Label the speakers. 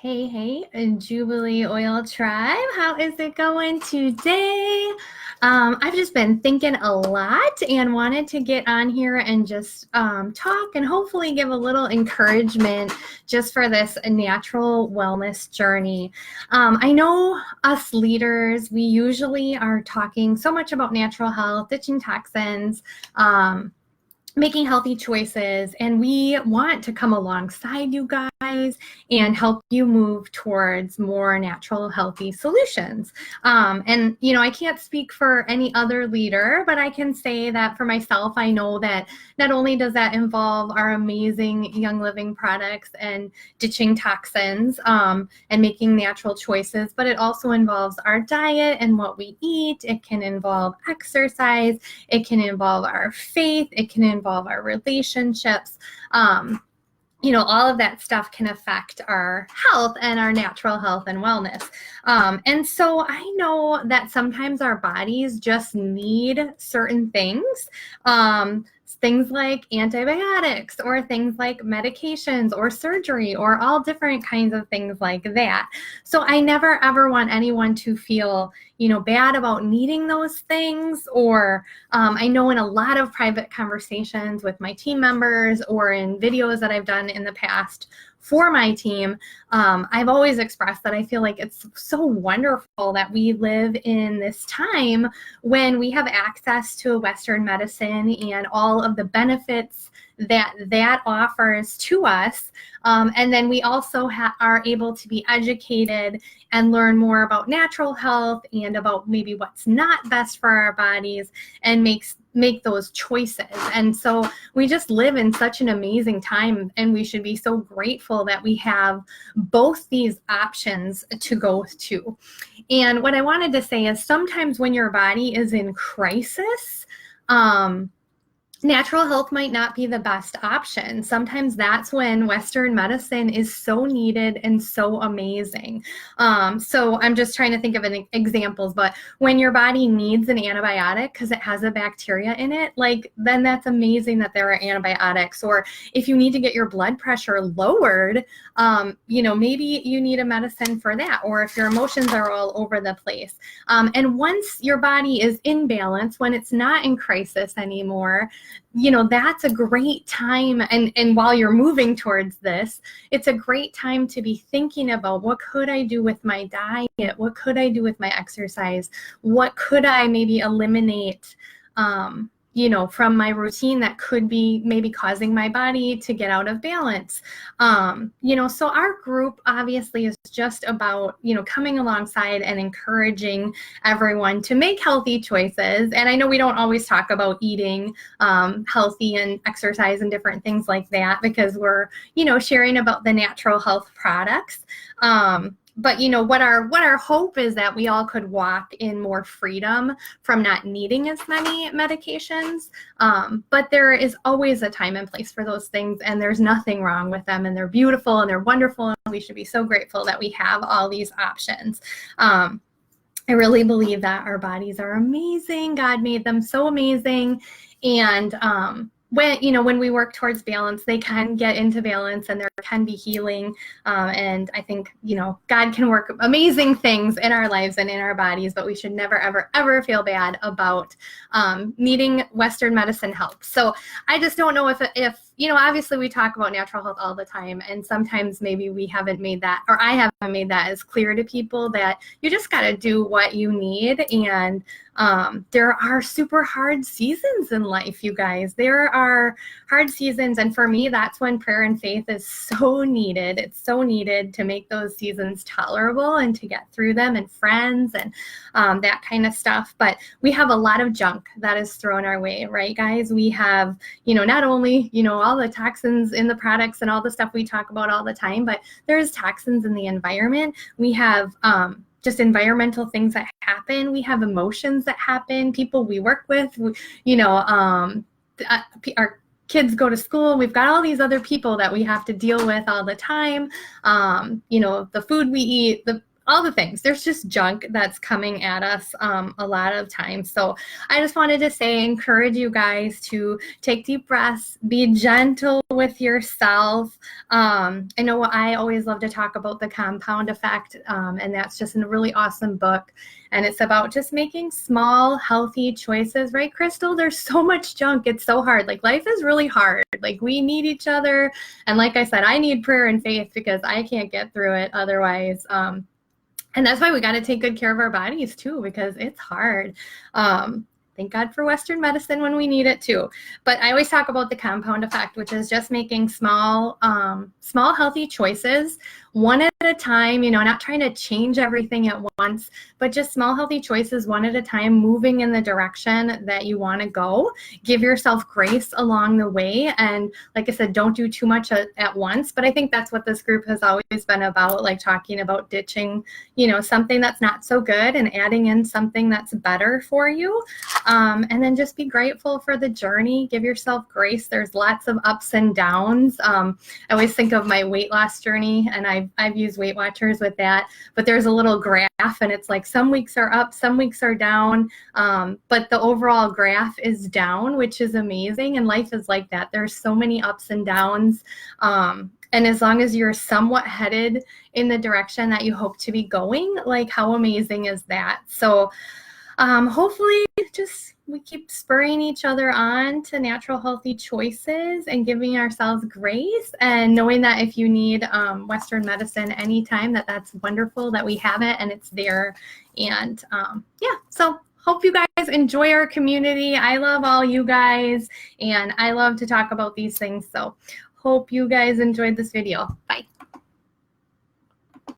Speaker 1: Hey, Jubilee Oil Tribe. How is it going today? I've just been thinking a lot and wanted to get on here and just talk and hopefully give a little encouragement just for this natural wellness journey. I know us leaders, we usually are talking so much about natural health, ditching toxins, making healthy choices, and we want to come alongside you guys and help you move towards more natural healthy solutions. And I can't speak for any other leader, but I can say that for myself, I know that not only does that involve our amazing Young Living products and ditching toxins, and making natural choices, but it also involves our diet and what we eat. It can involve exercise, it can involve our faith, it can involve our relationships. All of that stuff can affect our health and our natural health and wellness. And so I know that sometimes our bodies just need certain things. Things like antibiotics or things like medications or surgery or all different kinds of things like that. So I never ever want anyone to feel, bad about needing those things. Or I know in a lot of private conversations with my team members or in videos that I've done in the past for my team, I've always expressed that I feel like it's so wonderful that we live in this time when we have access to Western medicine and all of the benefits that offers to us. And then we also are able to be educated and learn more about natural health and about maybe what's not best for our bodies and make those choices. And so we just live in such an amazing time, and we should be so grateful that we have both these options to go to. And what I wanted to say is sometimes when your body is in crisis, natural health might not be the best option. Sometimes that's when Western medicine is so needed and so amazing. So I'm just trying to think of examples, but when your body needs an antibiotic because it has a bacteria in it, then that's amazing that there are antibiotics. Or if you need to get your blood pressure lowered, maybe you need a medicine for that. Or if your emotions are all over the place. And once your body is in balance, when it's not in crisis anymore, that's a great time. And while you're moving towards this, it's a great time to be thinking about what could I do with my diet? What could I do with my exercise? What could I maybe eliminate, from my routine that could be maybe causing my body to get out of balance. So our group obviously is just about, coming alongside and encouraging everyone to make healthy choices. And I know we don't always talk about eating healthy and exercise and different things like that because we're, sharing about the natural health products. But what our hope is that we all could walk in more freedom from not needing as many medications. But there is always a time and place for those things, and there's nothing wrong with them, and they're beautiful and they're wonderful, and we should be so grateful that we have all these options. I really believe that our bodies are amazing. God made them so amazing. And when we work towards balance, they can get into balance and there can be healing. And I think, God can work amazing things in our lives and in our bodies, but we should never, ever, ever feel bad about needing Western medicine help. So I just don't know if obviously we talk about natural health all the time, and sometimes maybe we haven't made that, or I haven't made that as clear to people that you just got to do what you need. And there are super hard seasons in life, you guys. There are hard seasons. And for me, that's when prayer and faith is so needed. It's so needed to make those seasons tolerable and to get through them, and friends and that kind of stuff. But we have a lot of junk that is thrown our way, right, guys? We have, not only, all the toxins in the products and all the stuff we talk about all the time, but there's toxins in the environment. We have, just environmental things that happen. We have emotions that happen. People we work with, our kids go to school. We've got all these other people that we have to deal with all the time. The food we eat, all the things. There's just junk that's coming at us a lot of times. So I just wanted to say, encourage you guys to take deep breaths, be gentle with yourself. I know I always love to talk about the compound effect, and that's just a really awesome book. And it's about just making small, healthy choices, right, Crystal? There's so much junk. It's so hard. Like, life is really hard. Like, we need each other. And like I said, I need prayer and faith because I can't get through it otherwise. And that's why we got to take good care of our bodies too, because it's hard. Thank God for Western medicine when we need it too. But I always talk about the compound effect, which is just making small, healthy choices, one at a time, not trying to change everything at once, but just small, healthy choices, one at a time, moving in the direction that you want to go. Give yourself grace along the way. And like I said, don't do too much at once. But I think that's what this group has always been about, like talking about ditching, something that's not so good and adding in something that's better for you. And then just be grateful for the journey. Give yourself grace. There's lots of ups and downs. I always think of my weight loss journey, and I've used Weight Watchers with that. But there's a little graph, and it's like some weeks are up, some weeks are down. But the overall graph is down, which is amazing. And life is like that. There's so many ups and downs. And as long as you're somewhat headed in the direction that you hope to be going, like, how amazing is that? So hopefully just we keep spurring each other on to natural, healthy choices and giving ourselves grace, and knowing that if you need Western medicine anytime, that's wonderful that we have it and it's there. And yeah, so hope you guys enjoy our community. I love all you guys, and I love to talk about these things. So hope you guys enjoyed this video. Bye.